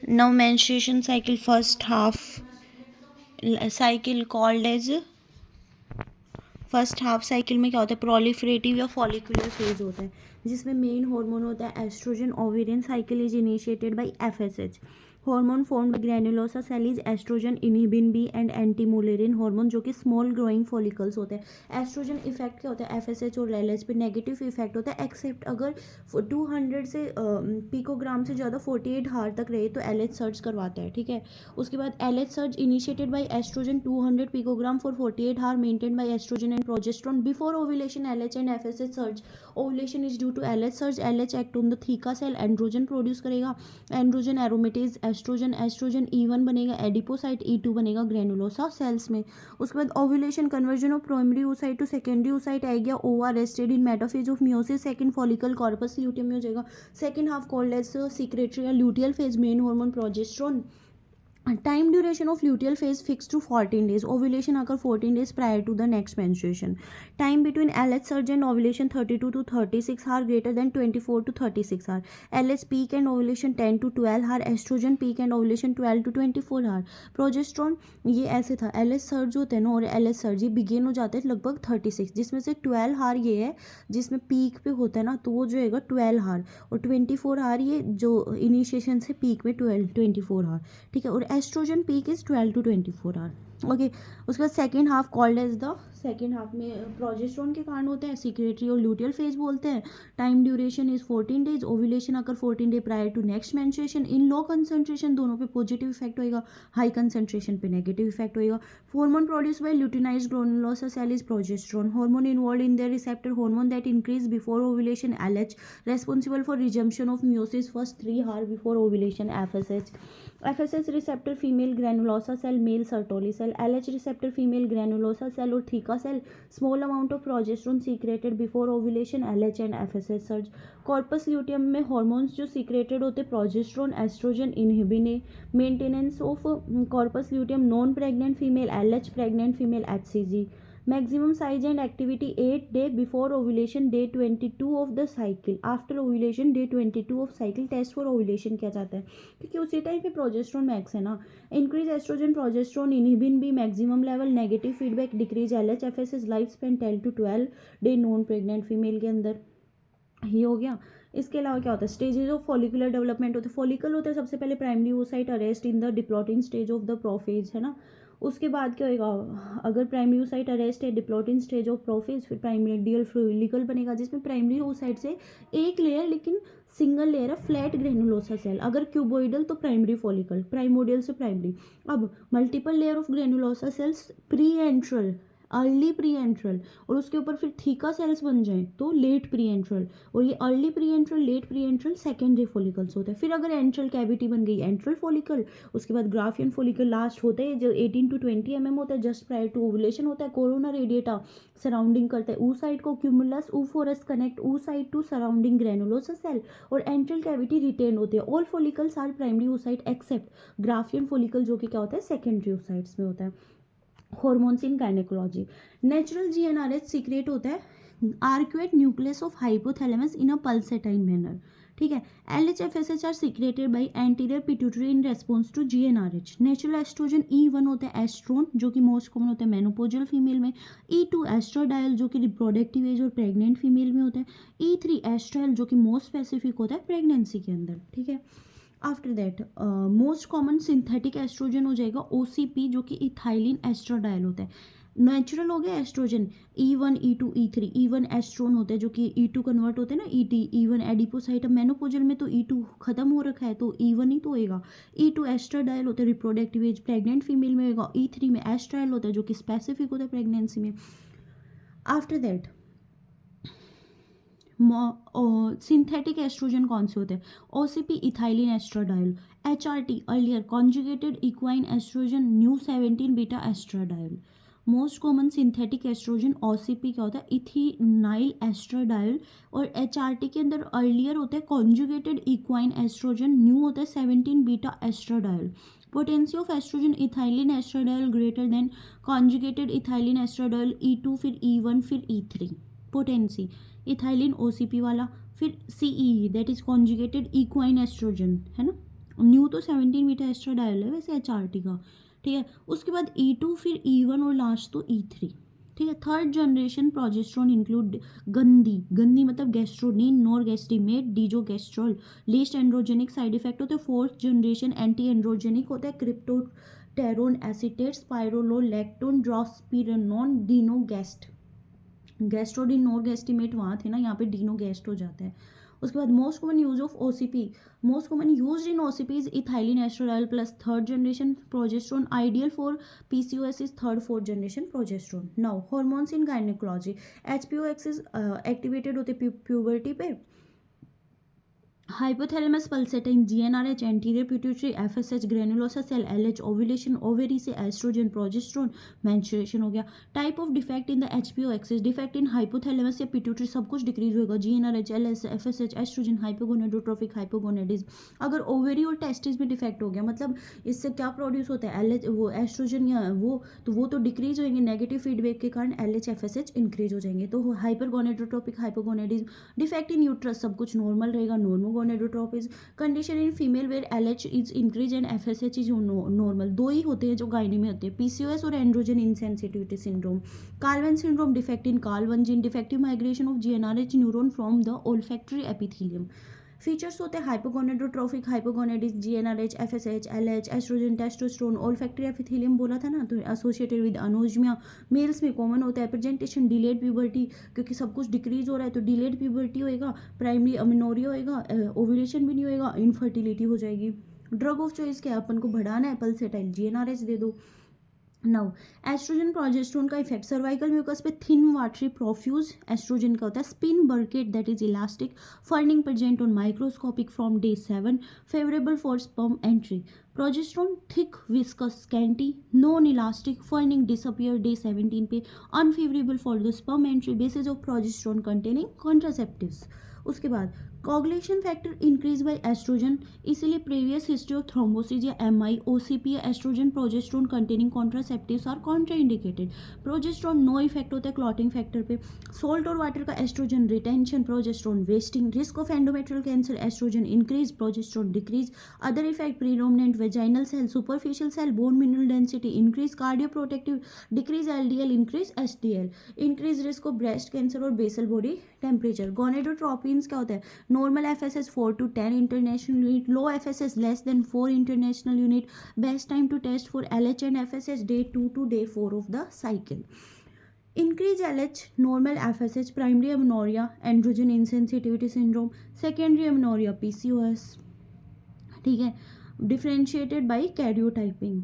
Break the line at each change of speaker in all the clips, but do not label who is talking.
Now menstruation cycle first half cycle called as first half cycle में क्या होता है, प्रोलिफरेटिव या फॉलिकुलर फेज होता है जिसमें मेन हार्मोन होता है oestrogen. Ovarian cycle is initiated by FSH. Hormone formed by granulosa cell is oestrogen, inhibin B and antimullerian hormone जो कि स्मॉल ग्रोइंग फॉलिकल्स होते हैं. एस्ट्रोजन इफेक्ट क्या होता है, एफएसएच और एलएच पे नेगेटिव इफेक्ट होता है एक्सेप्ट अगर 200 से पिकोग्राम से ज़्यादा 48 हार तक रहे तो एलएच सर्ज करवाता है. ठीक है, उसके बाद LH surge initiated by oestrogen 200 picogram for 48 hour maintain by oestrogen and progesterone before ovulation. LH and FSH surge. Ovulation is due to LH surge. LH act on the theca cell, androgen produce करेगा. Androgen aromatase oestrogen. Oestrogen E1 बनेगा, adipocyte E2 बनेगा granulosa cells में. उसके बाद ovulation, conversion of primary oocyte to secondary oocyte आएगा. Ova rested in metaphase of meiosis. Second follicle corpus luteum में हो जाएगा. Second half called as secretory या luteal phase. Main hormone progesterone. Time duration of luteal phase fix to 14 days. Ovulation आकर 14 days prior to the next menstruation. Time between LH surge and ovulation 32 to 36 hour, greater than 24 to 36 our. LH peak and ovulation 10 to 12 hour. Oestrogen peak and ovulation 12 to 24 hour. Progesterone ये ऐसे था, LH surge होते हैं ना और LH surge ये begin हो जाते हैं लगभग 36, जिसमें से 12 आवर ये है जिसमें पीक पे होता है ना, तो वो जो है 12 आवर और 24 आवर ये जो इनिशिएशन से पीक में 24 आवर. ठीक है, और oestrogen peak is 12 to 24 hour. Okay, उसके बाद second half called as the, second half में प्रोजेस्टेरोन के कारण होते हैं, सीक्रेटरी और ल्यूटियल फेज बोलते हैं. Time duration is 14 days. Ovulation आकर 14 day prior to next menstruation. In low concentration दोनों पे पॉजिटिव इफेक्ट होएगा, हाई कंसंट्रेशन पे नेगेटिव इफेक्ट होएगा. Hormone produce by luteinised granulosa cell is progesterone. Hormone involve in their receptor hormone that increase before ovulation LH, responsible for resumption of meiosis first 3 hours before ovulation FSH. FSH receptor female granulosa cell, male Sertoli cell. LH receptor female granulosa cell और theta cell. Small amount of progesterone secreted before ovulation. LH and FSH surge. Corpus luteum में hormones जो secreted होते progesterone, estrogen, inhibin. Maintenance of corpus luteum. Non pregnant female LH, pregnant female HCG. Maximum size and activity 8 day before ovulation, day 22 of the cycle. After ovulation day 22 of cycle test for ovulation किया जाता है क्योंकि उसी time पे progesterone max है ना. Increase oestrogen progesterone, inhibin भी maximum level. Negative feedback, decrease LH FSH. Life span 10 to 12 day non pregnant female के अंदर. ये हो गया. इसके अलावा क्या होता है, स्टेजेस ऑफ फॉलिकुलर डेवलपमेंट होते हैं. फॉलिकल होता है सबसे पहले primary oocyte arrest in the diplotene stage of the prophase, है ना. उसके बाद क्या होगा, अगर प्राइमरी oocyte अरेस्ट है, डिप्लॉटिंग स्टेज ऑफ प्रोफेज, फिर प्राइमर्डियल फ्लोरिकल बनेगा जिसमें प्राइमरी oocyte से एक लेयर लेकिन सिंगल लेयर है फ्लैट ग्रेनुलोसा सेल. अगर क्यूबोइडल तो प्राइमरी फॉलिकल, प्राइमोडियल से प्राइमरी. अब multiple layer of granulosa cells pre enteral, early pre antral, और उसके ऊपर फिर थीका सेल्स बन जाएं तो लेट प्री एंट्रल, और ये early pre antral, late pre antral, secondary follicles होते हैं. फिर अगर एंट्रल कैविटी बन गई, एंट्रल फॉलिकल. उसके बाद ग्राफियन फॉलिकल लास्ट होते हैं जो 18 to 20 mm होता है, जस्ट प्रायर टू ओवुलेशन होता है. कोरोना रेडिएटा सराउंडिंग करता है oocyte को. Cumulus oophorus connect oocyte to surrounding granulosa cell, और एंट्रल कैविटी रिटेन होते हैं. All follicles are primary oocyte except Graafian follicle जो कि क्या होता है सेकेंडरी oocytes में होता है. Hormones in gynaecology. Natural GnRH secrete होता है arcuate nucleus of hypothalamus in a pulsatile manner. ठीक है, LH-FSH are secreted by anterior pituitary in response to GnRH. Natural oestrogen E1 होता है एस्ट्रोन जो कि मोस्ट कॉमन होता है मेनोपोजल फीमेल में. E2 एस्ट्राडायल जो कि रिप्रोडक्टिव एज और प्रेग्नेंट फीमेल में होता है. E3 एस्ट्रायल जो कि मोस्ट स्पेसिफिक होता है प्रेगनेंसी के अंदर. ठीक है, after that most common synthetic oestrogen हो जाएगा OCP जो कि इथाइलिन एस्ट्राडायल होता है. नेचुरल हो गया oestrogen E1 E2 E3. E1 oestrone होता है जो कि E2 कन्वर्ट होते हैं ना, E1 एडिपोसाइट. अब मेनोपोजल में तो E2 खत्म हो रखा है तो E1 ही तो होएगा. E2 एस्ट्राडायल होता है रिप्रोडक्टिव एज प्रेग्नेंट फीमेल में होगा. E3 में एस्ट्रायल होता है जो कि स्पेसिफिक होता है प्रेगनेंसी में. आफ्टर दैट सिंथेटिक एस्ट्रोजन कौन से होते हैं, OCP इथाइलिन oestradiol. HRT earlier conjugated equine oestrogen, new 17 beta oestradiol. Most common synthetic oestrogen OCP क्या होता है इथिनाइल एस्ट्राडायल, और HRT के अंदर अर्लियर होता है कॉन्जुगेटेड इक्वाइन एस्ट्रोजन, न्यू होता है 17 beta एस्ट्राडायल. Potency of oestrogen ethylene एस्ट्राडायल greater than conjugated ethylene एस्ट्राडायल E2 फिर E1 फिर E3. पोटेंसी इथाइलिन OCP वाला, फिर CEE that is conjugated equine oestrogen, है ना. न्यू तो 17 बीटा एस्ट्राडायल है वैसे HRT का, ठीक है। उसके बाद E2, फिर E1 और लास्ट तो E3, ठीक है। थर्ड जनरेशन प्रोजेस्ट्रॉन इंक्लूड गंदी मतलब गैस्ट्रोनिन, नॉरगेस्टिमेट, डीजोगेस्ट्रॉल, लीस्ट एंड्रोजेनिक साइड इफेक्ट होते हैं। फोर्थ जनरेशन एंटी एंड्रोजेनिक होता है क्रिप्टोटेरोन एसिटेट, स्पाइरोलोल, लैक्टोन, ड्रॉस्पिरेनॉन, डिनोगेस्ट। गैस्ट्रोडिन नॉरगेस्टिमेट वहाँ थे ना, यहाँ पे डिनोगेस्ट हो जाता है। उसके बाद most common use of OCP, most common use in OCP is इथाइलिन oestradiol plus third generation progesterone, ideal for PCOS is third fourth generation progesterone. Now hormones in gynaecology, HPO axis activated होते puberty पे, hypothalamus pulsating, GnRH, anterior pituitary, FSH, granulosa cell, LH, ovulation, ovary से oestrogen, progesterone, menstruation हो गया। Type of defect in the HPO axis, defect in hypothalamus या pituitary सब कुछ decrease होगा, GnRH, LH, FSH, oestrogen, hypogonadotropic hypogonadism. अगर ovary और testis में डिफेक्ट हो गया, मतलब इससे क्या प्रोड्यूस होता है, LH वो एस्ट्रोजन या वो तो डिक्रीज होंगे, नेगेटिव फीडबैक के कारण LH FSH इंक्रीज हो जाएंगे। तो hypergonadotropic hypogonadism, defect in uterus सब कुछ नॉर्मल रहेगा, normogonadotropism, condition in female where LH is increase and FSH is normal. दो ही होते हैं जो गायनी में होते हैं, PCOS और androgen insensitivity syndrome. Kallmann syndrome, defect in कार्ल1 gene, defective migration of GnRH neuron from the olfactory epithelium. Features होते हैं hypogonadotrophic hypogonadism, GnRH, FSH, LH, oestrogen, testosterone, olfactory epithelium बोला था ना, तो एसोसिएटेड विद अनोजमिया। मेल्स में common होता है। प्रेजेंटेशन डिलेड प्यूबर्टी, क्योंकि सब कुछ डिक्रीज हो रहा है तो डिलेड प्यूबर्टी होएगा, प्राइमरी अमेनोरिया होएगा, ओव्यूलेशन भी नहीं होएगा, इनफर्टिलिटी हो जाएगी। ड्रग ऑफ चॉइस क्या है, अपन को बढ़ाना है पल्सेटाइल, GnRH दे दो। नाउ एस्ट्रोजन प्रोजेस्ट्रोन का इफेक्ट, सर्वाइकल म्यूकस पे थिन वाटरी प्रोफ्यूज एस्ट्रोजन का होता है, spinnbarkeit that is elastic, ferning present on microscopic from day 7, favourable for sperm entry. Progesterone thick viscous scanty non elastic, ferning disappear day 17 पे, unfavourable for the sperm entry, basis of progesterone containing contraceptives. उसके बाद coagulation factor increase by oestrogen, इसीलिए previous history of thrombosis या MI, OCP या oestrogen progesterone containing contraceptives are contraindicated. Progesterone no effect होता है clotting factor पे। Salt और water का oestrogen retention, progesterone wasting, risk of endometrial cancer, oestrogen increase, progesterone decrease. Other effect, predominant vaginal cell, superficial cell, bone mineral density increase, cardio protective decrease, LDL increase, HDL increase, risk of breast cancer और basal body temperature. Gonadotropins क्या होता है, normal FSH 4 to 10 international unit, low FSH less than 4 international unit. Best time to test for LH and FSH day 2 to day 4 of the cycle. Increase LH, normal FSH, primary amenorrhea, androgen insensitivity syndrome, secondary amenorrhea, PCOS, ठीक है। Differentiated by karyotyping,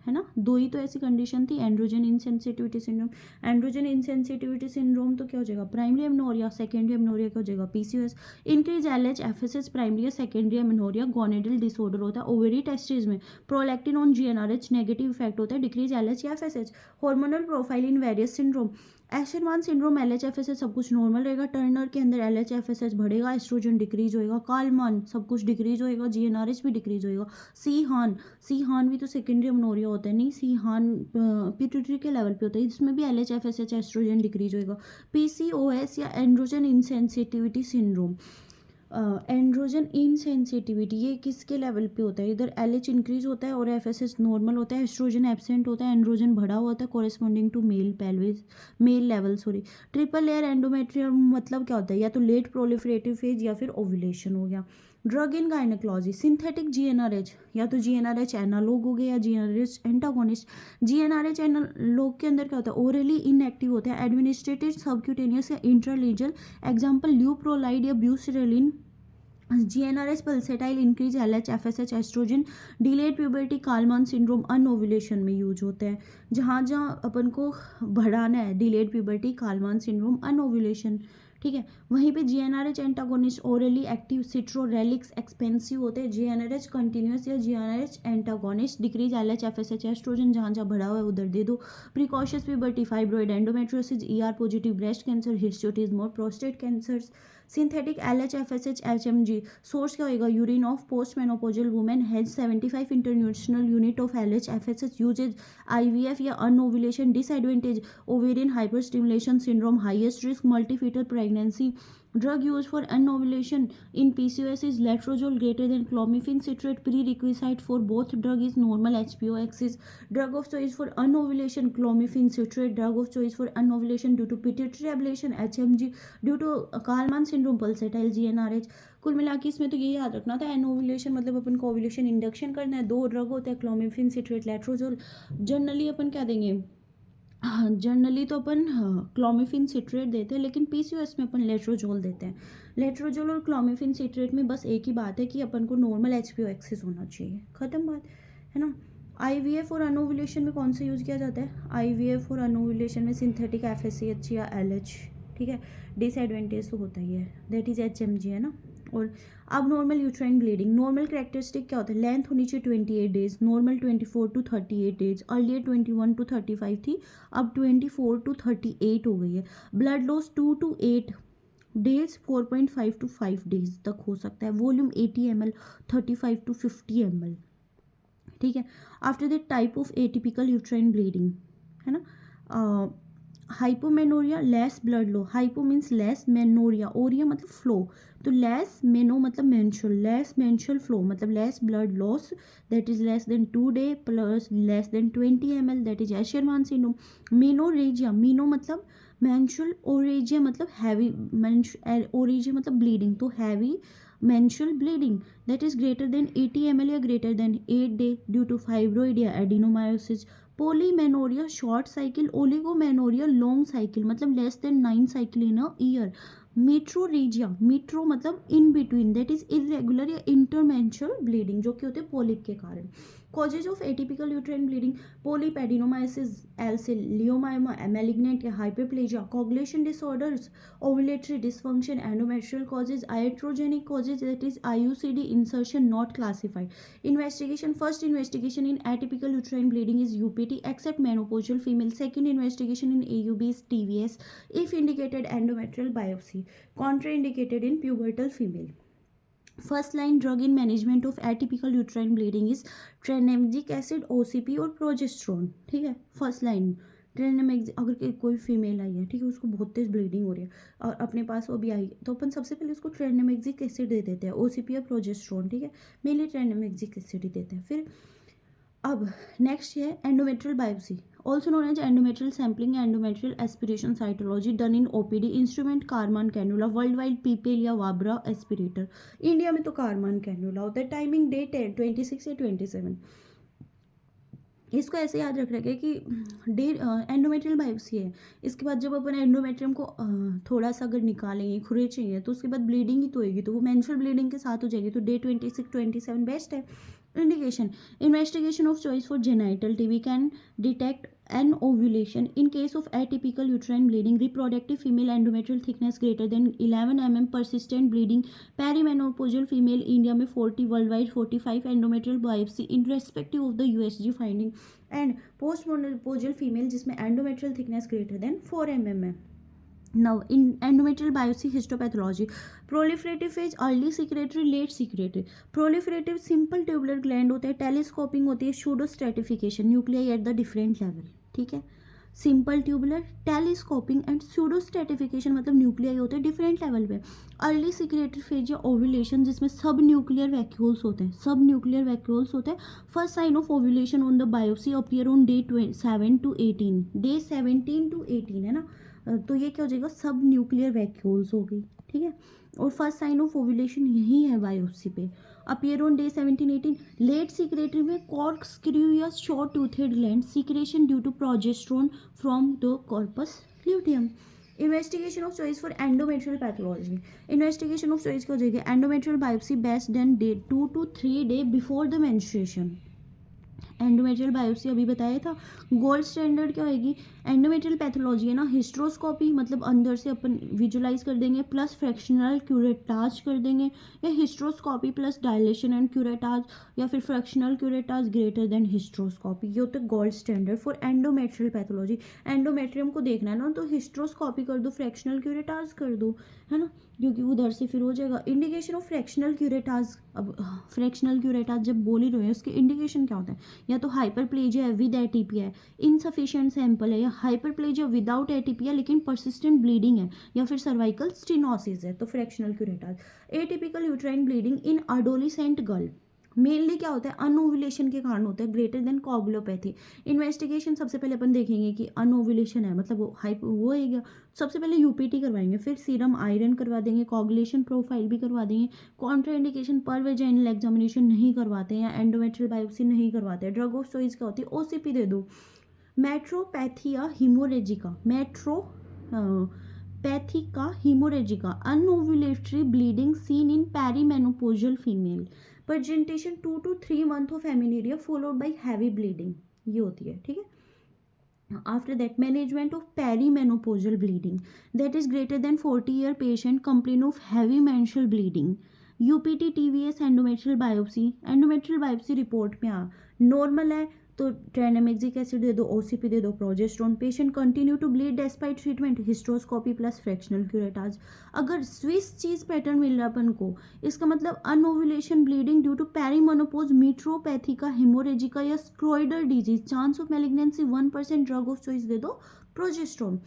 है ना, दो ही तो ऐसी condition थी, androgen insensitivity syndrome. Androgen insensitivity syndrome तो क्या हो जाएगा, प्राइमरी एमेनोरिया, सेकेंडरी एमेनोरिया क्या हो जाएगा, PCOS। Increase LH FSH, primary या सेकेंडरी एमेनोरिया, गोनेडल डिसऑर्डर होता है। ओवेरी टेस्टिस में prolactin on GnRH negative effect होता है, डिक्रीज LH या FSH। Hormonal profile in various syndrome, Asherman syndrome LH FSH सब कुछ नॉर्मल रहेगा, टर्नर के अंदर LH FSH बढ़ेगा, एस्ट्रोजन डिक्रीज होएगा, कार्लमान सब कुछ डिक्रीज होएगा, GnRH भी डिक्रीज होएगा। सी हान भी तो सेकेंडरी अमनोरिया होता है, नहीं, सी हान पिट्यूटरी के लेवल पे होता है, इसमें भी LH FSH एस्ट्रोजन डिक्रीज होएगा। PCOS या androgen insensitivity syndrome, androgen insensitivity ये किसके लेवल पे होता है, इधर LH इंक्रीज होता है और FSH नॉर्मल होता है, एस्ट्रोजन एब्सेंट होता है, एंड्रोजन बढ़ा हुआ होता है corresponding to male level. Triple layer endometrium मतलब क्या होता है, या तो लेट प्रोलिफरेटिव फेज या फिर ओव्यूलेशन हो गया। Drug in gynaecology, synthetic GnRH, या तो GnRH एनालॉग हो गया या GnRH एंटागोनिस्ट। GnRH एनालॉग के अंदर क्या होता है, ओरली इनएक्टिव होता है, एडमिनिस्ट्रेटेड सबक्यूटेनियस या इंट्रालीजल, एग्जाम्पल ल्यूप्रोलाइड या buserelin. GnRH pulsatile increase LH FSH oestrogen, delayed puberty, Kallmann syndrome, anovulation में यूज होते हैं। जहाँ जहाँ अपन को बढ़ाना है, delayed puberty, Kallmann syndrome, anovulation, ठीक है। वहीं पे GnRH antagonist orally active, cetrorelix expensive होते हैं। GnRH कंटिन्यूस या GnRH antagonist decrease LH FSH oestrogen, जहाँ जहाँ बढ़ा हुआ है उधर दे दो। Precocious puberty, fibroid, endometriosis, ER positive breast cancer, hirsutism और prostate cancers. Synthetic LH FSH HMG, source क्या होगा, urine of post menopausal women has 75 international unit of LH FSH, usage IVF या anovulation, disadvantage ovarian hyper stimulation syndrome, highest risk multifetal pregnancy, Drug used for anovulation in PCOS is letrozole greater than clomiphene citrate. Prerequisite for both drug is normal HPO axis. Drug of choice for anovulation clomiphene citrate. Drug of choice for anovulation due to pituitary ablation HMG, due to Kallman syndrome pulsatile GnRH. कुल मिला के इसमें तो ये याद रखना था, एनोवुलेशन मतलब अपन को ओवुलेशन इंडक्शन करना है, 2 ड्रग होते हैं क्लोमिफिन सिट्रेट लेट्रोजोल। जनरली अपन क्या देंगे, हाँ जनरली तो अपन क्लोमिफिन सिट्रेट देते हैं, लेकिन पीसीओएस में अपन लेट्रोजोल देते हैं। लेट्रोजोल और क्लोमिफिन सिट्रेट में बस एक ही बात है कि अपन को नॉर्मल एचपीओ एक्सेस होना चाहिए, ख़त्म बात है ना। आईवीएफ और अनोवुलेशन में कौन सा यूज़ किया जाता है, आईवीएफ और अनोवुलेशन में सिंथेटिक एफएससी या एलएच, ठीक है। डिसएडवांटेज तो होता ही है, दैट इज एचएमजी, है ना। और अब normal uterine bleeding, normal characteristic क्या होता है, लेंथ होनी चाहिए 28 days, normal 24 to 38 days, earlier 21 to 35 थी, अब 24 to 38 हो गई है। Blood loss 2 to 8 days, 4.5 to 5 days तक हो सकता है। वॉल्यूम 80 ml, 35 to 50 ml, ठीक है। After the type of atypical uterine bleeding, है ना। Hypomenorrhoea, less blood low, hypo means less, menorrhoea, orrhoea मतलब फ्लो, तो लेस, मेनो मतलब मेंस्ट्रुअल, लेस मेंस्ट्रुअल फ्लो मतलब less blood loss, that is less than 2 day, plus less than 20 ml, that is Asherman syndrome. Menorrhagia, meno मतलब menstrual, orrhagia मतलब heavy, orrhagia मतलब bleeding, तो heavy menstrual bleeding that is greater than 80 ml या greater than 8 day due to fibroid या adenomyosis। Polymenorrhoea short cycle, oligomenorrhoea long cycle मतलब less than 9 cycle in a year. Metrorrhagia, metro मतलब in between, that is irregular या intermenstrual bleeding जो कि होते हैं polyp के कारण। Causes of atypical uterine bleeding, polyp, adenomyosis, leiomyoma, malignant या hyperplasia, coagulation disorders, ovulatory dysfunction, endometrial causes, iatrogenic causes, that is IUCD insertion not classified। Investigation, first investigation in atypical uterine bleeding is UPT except menopausal female, second investigation in AUB is TVS if indicated endometrial biopsy, contraindicated in pubertal female। First line drug in management of atypical uterine bleeding is tranexamic acid, OCP और progesterone, ठीक है। First line ट्रेनेमेजिक, अगर कोई female I है, ठीक है, उसको बहुत तेज ब्लीडिंग हो रही है और अपने पास वो भी आई, तो अपन सबसे पहले उसको ट्रेनेमेजिक एसिड दे देते हैं, ओसीपी या प्रोजेस्ट्रोन, ठीक है, मेनली ट्रेनेमेजिक एसिड ही देते हैं। फिर अब नेक्स्ट है endometrial biopsy, also known as endometrial sampling, endometrial aspiration cytology done in OPD, instrument Karman cannula, worldwide Pipelle या वाब्रा एस्पिरेटर। इंडिया में तो कारमान कैनुला होता है। टाइमिंग डे 26 या 27। इसको ऐसे याद रख रखे कि डे एंडोमेट्रियल बायोप्सी है, इसके बाद जब अपन एंडोमेट्रियम को थोड़ा सा अगर निकालेंगे, खुरे चाहिए, तो उसके बाद ब्लीडिंग ही तो होगी, तो वो मेंस्ट्रुअल ब्लीडिंग के साथ हो जाएगी, तो डे 26 27 बेस्ट है। Indication, investigation of choice for genital TB can detect anovulation in case of atypical uterine bleeding, reproductive female endometrial thickness greater than 11 mm, persistent bleeding, perimenopausal female India में 40, worldwide 45, endometrial biopsy in respective of the USG finding, and post menopausal female जिसमें endometrial thickness greater than 4 mm है। Now in endometrial biopsy histopathology, proliferative phase, early secretory, late secretory। proliferative simple tubular gland होता है, telescoping होती है, pseudo stratification, nuclei at the different level, ठीक है। Simple tubular, telescoping and pseudo stratification मतलब nuclei होते हैं डिफरेंट लेवल पे। अर्ली सिक्रेटरी फेज या ओव्यूलेशन जिसमें सब न्यूक्लियर वैक्यूल्स होते हैं, सब न्यूक्लियर वैक्यूल्स होते हैं। First sign of ovulation on the biopsy appear on day 7 to 18, day 17 to 18 है ना, तो ये क्या हो जाएगा, सब न्यूक्लियर वैक्यूल्स हो गई, ठीक है। और फर्स्ट साइन ऑफ ओव्यूलेशन यही है बायोप्सी पे, appear on day 17 18। Late secretory में कॉर्क स्क्रू या short toothed gland, secretion due to progesterone from the corpus luteum. Investigation of choice for endometrial pathology, investigation of choice क्या हो जाएगी, endometrial biopsy best than day 2 to 3 day before the menstruation. Endometrial biopsy अभी बताया था। Gold standard क्या होगी, endometrial pathology है ना, हिस्ट्रोस्कोपी मतलब अंदर से अपन विजुलाइज कर देंगे प्लस फ्रैक्शनल क्यूरेटाज कर देंगे, या hysteroscopy plus dilation and curettage, या फिर fractional curettage greater than hysteroscopy. ये होता है gold standard for endometrial pathology. Endometrium को देखना है ना, तो हिस्ट्रोस्कोपी कर दो, फ्रैक्शनल क्यूरेटाज कर दो, है ना, क्योंकि उधर से फिर हो जाएगा। इंडिकेशन ऑफ फ्रैक्शनल क्यूरेटाज, अब फ्रैक्शनल क्यूरेटाज जब बोल ही रहे हैं उसके इंडिकेशन क्या होता है, या तो हाइपरप्लेजिया है विद एटीपिया है, इनसफिशिएंट सैंपल है, या हाइपरप्लेजिया विदाउट एटीपिया लेकिन परसिस्टेंट ब्लीडिंग है, या फिर सर्वाइकल स्टेनोसिस है तो fractional curettage. Atypical uterine bleeding in adolescent girl mainly क्या होता है, अनओव्यूलेशन के कारण होता है ग्रेटर देन कोगुलोपैथी। इन्वेस्टिगेशन सबसे पहले अपन देखेंगे कि अनओव्यूलेशन है मतलब वो है गया, सबसे पहले यूपीटी करवाएंगे, फिर सीरम आयरन करवा देंगे, कोगुलेशन प्रोफाइल भी करवा देंगे। कॉन्ट्राइंडिकेशन पर वेजाइनल एग्जामिनेशन नहीं करवाते हैं या एंडोमेट्रियल बायोप्सी नहीं करवाते हैं। ड्रग ऑफ चॉइस क्या होती है, ओसीपी दे दो। Metropathia haemorrhagica, pathica haemorrhagica, anovulatory bleeding seen in perimenopausal female, presentation 2 to 3 month of amenorrhoea followed by heavy bleeding, ये होती है, ठीक है। After that management of perimenopausal bleeding, that is greater than 40-year patient complain of heavy menstrual bleeding, UPT TVS endometrial biopsy report में normal है तो tranexamic acid दे दो, ओसीपी दे दो, progesterone. Patient continue to bleed despite treatment, hysteroscopy plus fractional curettage. अगर Swiss cheese pattern मिल रहा है अपन को, इसका मतलब anovulation bleeding due to perimenopause, metropathica haemorrhagica या sclerocystic disease, chance of malignancy 1%, drug of choice दे दो प्रोजेस्टेरोन।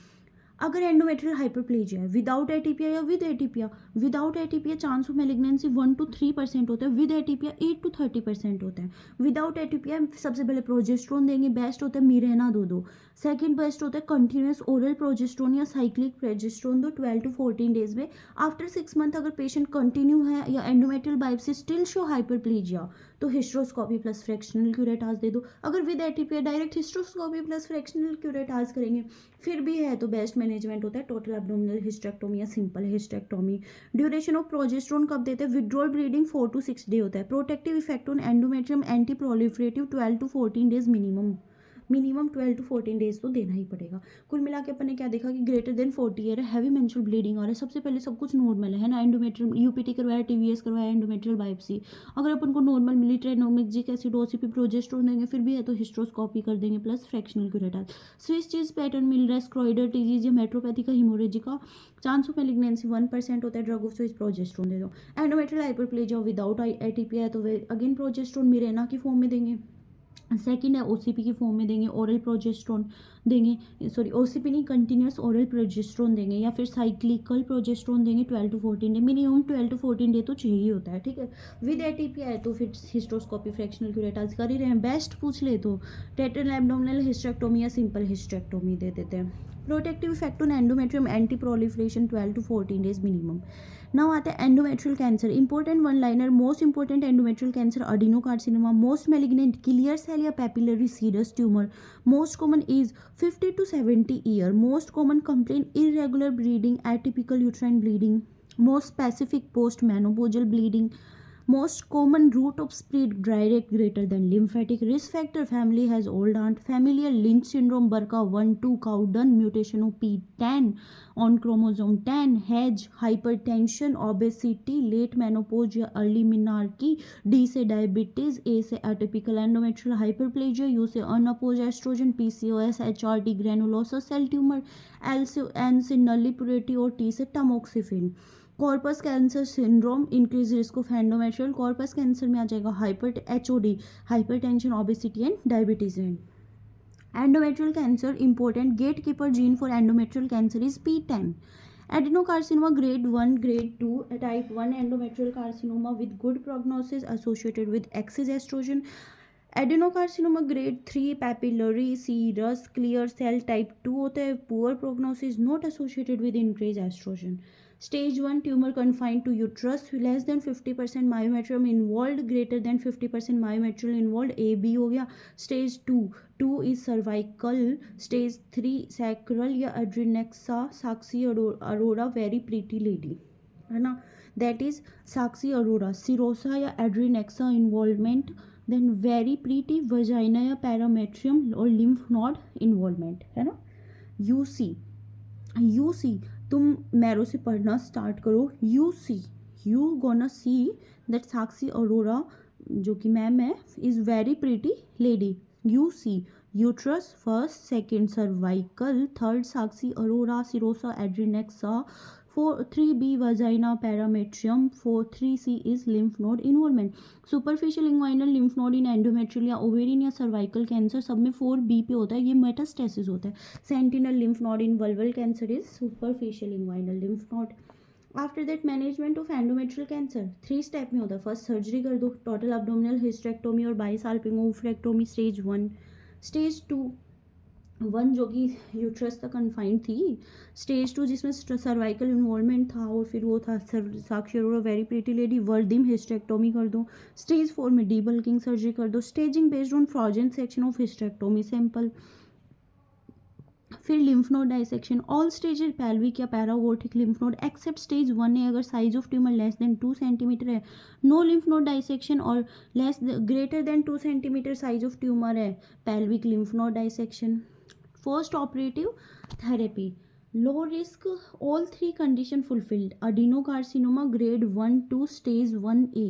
अगर एंडोमेट्रियल हाइपरप्लेजिया है विदाउट एटीपिया या with atypia, without atypia chance of malignancy 1 to 3% होता है, विद एटीपिया 8 to 30% होता है। विदाउट एटीपिया सबसे पहले प्रोजेस्टेरोन देंगे, बेस्ट होता है मिरेना दो। सेकंड बेस्ट होता है कंटिन्यूस ओरल प्रोजेस्टेरोन या साइक्लिक प्रोजेस्टेरोन दो 12 to 14 डेज में। आफ्टर 6 मंथ अगर पेशेंट कंटिन्यू है या endometrial biopsy still show hyperplasia तो हिस्ट्रोस्कोपी प्लस फ्रैक्शनल क्यूरेटाज दे दो। अगर with atypia direct hysteroscopy plus fractional curettage करेंगे। फिर भी है तो बेस्ट मैनेजमेंट होता है टोटल एब्डोमिनल हिस्टेक्टोमी या simple hysterectomy. Duration of progesterone कब देते हैं, विड्रॉल ब्लीडिंग 4 to 6 डे होता है। Protective effect on endometrium anti proliferative 12 to 14 days minimum 12 to 14 days तो देना ही पड़ेगा। कुल मिला के अपन ने क्या देखा कि ग्रेटर देन 40 ईयर है, हैवी मेंस्ट्रुअल ब्लीडिंग आ रहा है, सबसे पहले सब कुछ नॉर्मल है ना, एंडोमेट्रियल यूपीटी करवाया, टीवीएस करवाया, एंडोमेट्रियल बायोप्सी। अगर अपन को नॉर्मल मिली, ट्राइनेमेक्सिक एसिड, ओसीपी, प्रोजेस्टेरोन देंगे, फिर भी है तो हिस्ट्रोस्कोपी कर देंगे plus fractional curettage. Swiss cheese pattern मिल रहा है, स्क्रोइडल डिजीज या metropathica haemorrhagica, chance of malignancy 1% होता है, ड्रग ऑफ चॉइस प्रोजेस्टेरोन दे दो। एंडोमेट्रियल हाइपरप्लेजिया विदाउट एटीपिया है तो अगेन प्रोजेस्टेरोन मिरेना की फॉर्म में देंगे। सेकंड है ओसीपी की फॉर्म में देंगे, ओरल प्रोजेस्टेरोन देंगे, सॉरी ओसीपी नहीं, कंटिन्यूस ओरल प्रोजेस्टेरोन देंगे, या फिर साइक्लिकल प्रोजेस्टेरोन देंगे 12 to 14 day, minimum 12 to 14 day तो चाहिए होता है, ठीक है। विद एटीपिया है तो फिर हिस्ट्रोस्कोपी फ्रैक्शनल क्यूरेटाज कर ही रहे हैं। बेस्ट पूछ ले तो टेट्रल एब्डोमिनल हिस्टेक्टोमी या सिंपल हिस्टेक्टोमी दे देते हैं। Protective effect on endometrium anti proliferation 12 to 14 days minimum. Now आता है endometrial cancer, important one liner, most important endometrial cancer adenocarcinoma, most malignant clear cell या papillary serous tumour, most common age 50 to 70 year, most common complain irregular bleeding, atypical uterine bleeding, most specific post menopausal bleeding, most common route of spread direct greater than lymphatic, risk factor family has old aunt, familial Lynch syndrome, BRCA1/2 Cowden mutation of P10 on chromosome 10, Hedge, hypertension, obesity, late menopause या early menarche, D से diabetes, A से atypical endometrial hyperplasia, U से unopposed estrogen, PCOS, HRT, granulosa cell tumor, L से N से nulliparity और T से tamoxifen। Corpus cancer syndrome increase risk of endometrial, corpus cancer में आ जाएगा HOD, hypertension, obesity and diabetes. Endometrial cancer important gatekeeper gene for endometrial cancer is P10। Adenocarcinoma grade 1, grade 2, type 1 endometrial carcinoma with good prognosis associated with excess oestrogen. Adenocarcinoma grade 3 papillary serous clear cell type 2 होता है, poor prognosis, not associated with increase oestrogen. Stage 1 tumor confined to uterus, less than 50% myometrium involved, greater than 50% myometrial involved, AB हो गया। Stage 2 is cervical, Stage 3 sacral या adrenexa, साक्षी Arora, very pretty lady है ना, that is Sakshi Arora, serosa या adrenexa involvement, then very pretty vagina या parametrium और lymph node involvement है ना। UC तुम मैरो से पढ़ना स्टार्ट करो। You gonna see that Sakshi Arora जो कि मैम है is very pretty lady. UC uterus first, second cervical, third Sakshi Arora, serosa adnexa, 3B vagina parametrium, 3C is lymph node involvement. Superficial inguinal lymph node in endometrial या ovarian या cervical cancer सब में 4B पे होता है, ये metastasis होता है. Sentinel lymph node in vulval cancer is superficial inguinal lymph node. After that management of endometrial cancer 3 step में होता है. फर्स्ट सर्जरी कर दो, टोटल अब्डोमिनल हिस्टेक्टोमी और बाईसाल्पिंग ओफ्रेक्टोमी स्टेज 1. स्टेज 1 जो कि यूट्रस तक कन्फाइंड थी. स्टेज 2 जिसमें सर्वाइकल इन्वॉल्वमेंट था और फिर वो था Sakshi Arora very pretty lady, Wertheim hysterectomy कर दो. स्टेज 4 में डीबल्किंग सर्जरी कर दो. Staging based on frozen section of hysterectomy sample. फिर lymph node dissection. All stage pelvic या paraaortic lymph node except stage 1 है अगर size of tumour less than 2 centimetre है. नो लिम्फ नोड डाइसेक्शन और less greater than 2 centimetre size of tumour है pelvic lymph node dissection. Post operative therapy. Low risk all 3 condition fulfilled. Adenocarcinoma grade 1 to stage 1A.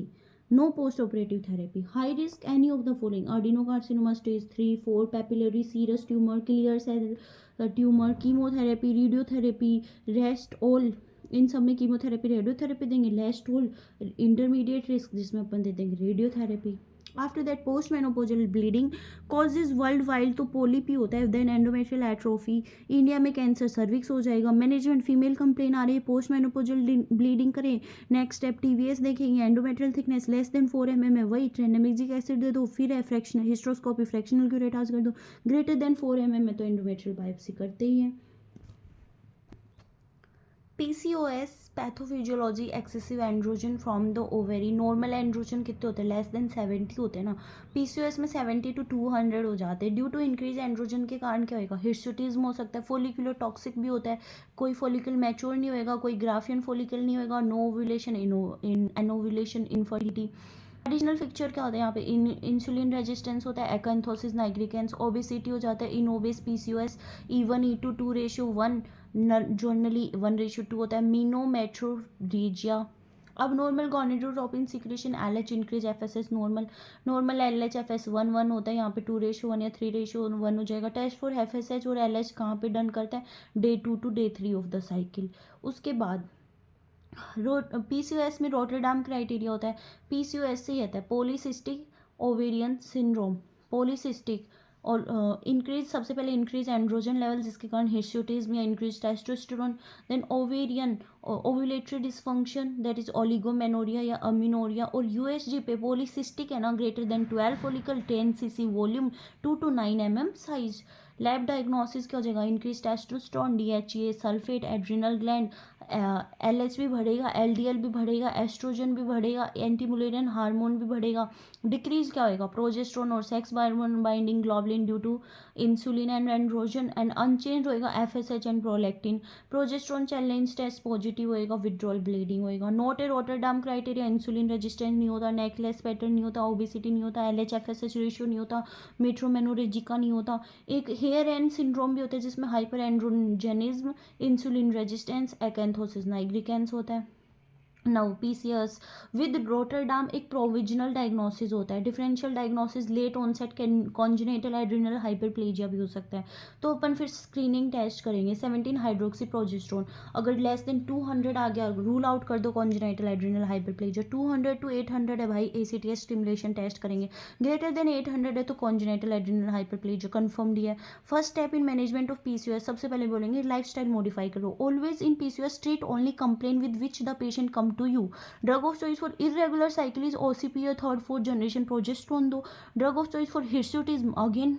No post-operative therapy. High risk any of the following: adenocarcinoma stage 3, 4, papillary serous tumor, clear cell tumor, chemotherapy, radiotherapy, rest all. इन सब में chemotherapy radiotherapy देंगे. लेस्ट all intermediate risk जिसमें अपन दे देंगे radiotherapy. After that post menopausal bleeding causes worldwide तो polyp ही होता है. Then endometrial atrophy. इंडिया में कैंसर सर्विक्स हो जाएगा. मैनेजमेंट फीमेल कंप्लेन आ रही है, पोस्ट मेनोपोजल ब्लीडिंग करें. नेक्स्ट स्टेप टीवीएस देखेंगे. Endometrial thickness less than 4 mm है, वही ट्रेनेमिक्सिक एसिड दे दो. फिर है फ्रैक्शन हिस्ट्रोस्कोपी फ्रैक्शनल क्यूरेटास कर दो. ग्रेटर देन 4 mm है तो एंडोमेट्रियल बायोप्सी करते ही हैं. PCOS pathophysiology excessive androgen from the ovary. Normal androgen कितने होते हैं? लेस देन 70 होते हैं ना. PCOS में 70 to 200 हो जाते हैं. ड्यू टू इंक्रीज एंड्रोजन के कारण क्या होगा? हिर्सुटिज्म हो सकता है. फोलिकुलर टॉक्सिक भी होता है. कोई फोलिकल मैच्योर नहीं होएगा, कोई ग्राफियन फोलिकल नहीं होएगा. No ovulation, anovulation, infertility. Additional picture क्या होता है यहाँ पे? इंसुलिन रेजिस्टेंस होता है, एकैंथोसिस नाइग्रिकेंस, ओबेसिटी हो जाता है. In obese PCOS E1:2 ratio 1 generally 1:2 होता है. मीनोमेट्रोडीजिया. अब normal gonadotropin secretion LH increase, FSH normal LH FS 1 होता है. यहाँ पे 2:1 या 3:1 हो जाएगा. टेस्ट फॉर FSH और LH कहाँ पे डन करता है? Day 2 to Day 3 of the cycle. उसके बाद PCOS में रोटरडाम क्राइटेरिया होता है. PCOS से ही आता है पॉलीसिस्टिक ओवेरियन सिंड्रोम. पॉलीसिस्टिक और इंक्रीज, सबसे पहले इंक्रीज एंड्रोजन लेवल जिसके कारण हिर्सुटिज्म या increase testosterone. Then ovarian ovulatory dysfunction that is oligomenorrhoea या अमीनोरिया. और USG पे पॉलीसिस्टिक है ना, greater than 12 follicle, 10 cc volume, 2 to 9 mm size. Lab diagnosis क्या हो जाएगा? Increase testosterone, DHEA, sulphate, adrenal gland, LH भी बढ़ेगा, LDL भी बढ़ेगा, एस्ट्रोजन भी बढ़ेगा, एंटीमुलेरियन हार्मोन भी बढ़ेगा. डिक्रीज क्या होएगा? प्रोजेस्ट्रोन और sex hormone binding globulin due to insulin and androgen. And unchange होएगा FSH and prolactin. Progesterone challenge test positive होएगा, विड्रॉल ब्लीडिंग होएगा. Not a Rotterdam criteria. Insulin resistant नहीं होता, नेकलेस पैटर्न नहीं होता, ओबेसिटी नहीं होता, LH FSH रेशियो नहीं होता, मेट्रोमेनोरेजिका नहीं होता. एक हेयर एंड सिंड्रोम भी होता है जिसमें hyper androgenism, insulin resistance, acanthosis nigricans होता है. नाउ PCOS विद रोटरडाम एक प्रोविजनल डायग्नोसिस होता है. Differential diagnosis late onset congenital adrenal hyperplasia भी हो सकता है. तो अपन फिर स्क्रीनिंग टेस्ट करेंगे. 17 हाइड्रोक्सी प्रोजेस्ट्रोन अगर लेस देन 200 आ गया, रूल आउट कर दो कॉन्जेनिटल एड्रिनल हाइपरप्लेजिया. 200 to 800 है भाई, ACTH स्टिमुलेशन टेस्ट करेंगे. ग्रेटर देन 800 है तो कॉन्जेनिटल एड्रिनल हाइपरप्लेजिया कन्फर्म्ड ही है. First step in management of PCOS सबसे पहले बोलेंगे लाइफस्टाइल मॉडिफाई करो. Always in PCOS treat only complain with which the patient come to you. Drug of choice for irregular cycle is OCP or 3rd 4th generation progesterone दो. Drug of choice for hirsutism again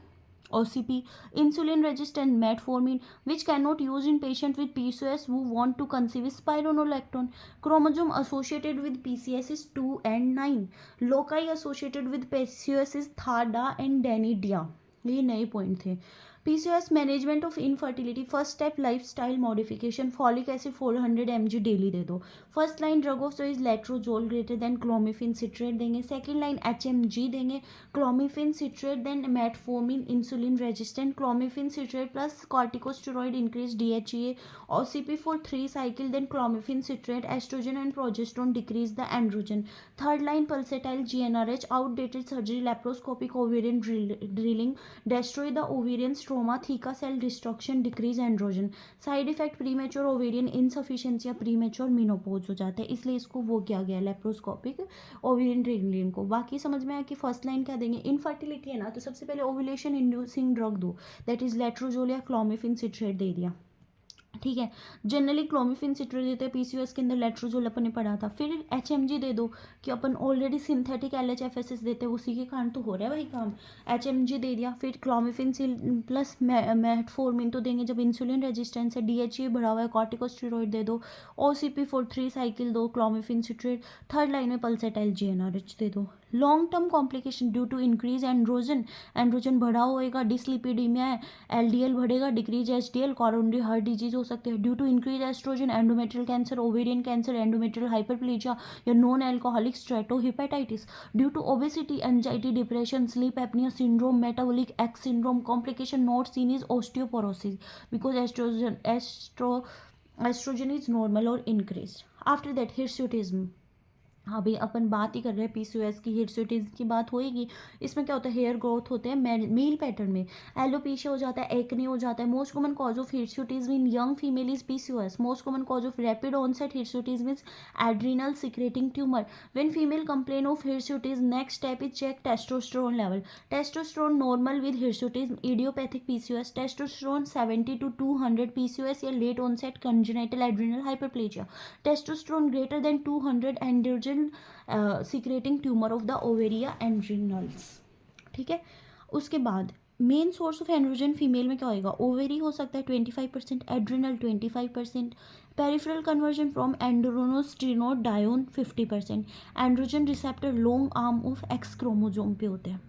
OCP. Insulin resistant metformin which cannot use in patient with PCOS who want to conceive is spironolactone. Chromosome associated with PCOS is 2 and 9. Loci associated with PCOS is THADA and DANIDIA. ये नए point थे. PCOS management of infertility. First step lifestyle modification. Folic acid 400 mg daily दे दो. First line drug of choice letrozole greater than clomiphene citrate देंगे. Second line HMG देंगे, clomiphene citrate then metformin insulin resistant, clomiphene citrate plus corticosteroid increase DHEA, OCP for 3 cycle then clomiphene citrate, estrogen and progesterone decrease the androgen. Third line pulsatile GnRH, outdated surgery, laparoscopic ovarian drilling, destroy the ovarian stroma, theca cell destruction, decrease androgen. Side effect premature ovarian insufficiency या premature menopause हो जाता है, इसलिए इसको वो किया गया laparoscopic ovarian wriggling को। बाकी समझ में आया कि फर्स्ट लाइन क्या देंगे, इनफर्टिलिटी है ना, तो सबसे पहले ओव्यूलेशन इंड्यूसिंग ड्रग दो, दैट इज लेट्रोजोल या क्लोमिफिन सिट्रेट दे दिया, ठीक है। जनरली क्लोमिफिन सिट्रेट देते हैं पीसीओएस के अंदर, लेट्रोजोल अपन ने पढ़ा था। फिर एचएमजी दे दो कि अपन ऑलरेडी सिंथेटिक एलएचएफएसएस देते हैं, उसी के कारण तो हो रहा है भाई काम, एचएमजी दे दिया। फिर क्लोमिफिन प्लस मेटफॉर्मिन तो देंगे जब इंसुलिन रेजिस्टेंस है, डीएचए बढ़ा हुआ है, कॉर्टिकोस्टेरॉइड दे दो, ओसीपी फॉर 3 साइकिल दो, क्लोमिफिन सिट्रेट। थर्ड लाइन में पल्सेटाइल जीएनआरएच दे दो। Long term complication due to increase androgen, androgen बढ़ा होएगा, डिसलिपिडीमिया है, एलडीएल बढ़ेगा, decrease HDL, coronary heart disease हो सकते हैं। Due to increase estrogen, endometrial cancer, ovarian cancer, endometrial hyperplasia या non alcoholic steatohepatitis. Due to obesity, anxiety, depression, sleep apnea syndrome, metabolic X syndrome. Complication not seen is osteoporosis because estrogen is normal और increase. After that hirsutism, अभी अपन बात ही कर रहे हैं PCOS की, hirsutism की बात होएगी। इसमें क्या होता है, हेयर ग्रोथ होते हैं मेल पैटर्न में, एलोपेशिया हो जाता है, एक्ने हो जाता है। Most common cause of hirsutism in young female is PCOS. Most common cause of rapid onset hirsutism is adrenal secreting tumour. When female complain of hirsutism, next step is check testosterone level. Testosterone normal with hirsutism, idiopathic PCOS. Testosterone 70 to 200 PCOS या late onset congenital adrenal hyperplasia. Testosterone greater than 200 androgen secreting tumour of the ovary adrenals, ठीक है। उसके बाद main source of androgen female में क्या होएगा, ovary हो सकता है 25%, adrenal 25%, peripheral conversion from androstenedione 50%। Androgen receptor long arm of X chromosome पे होते हैं,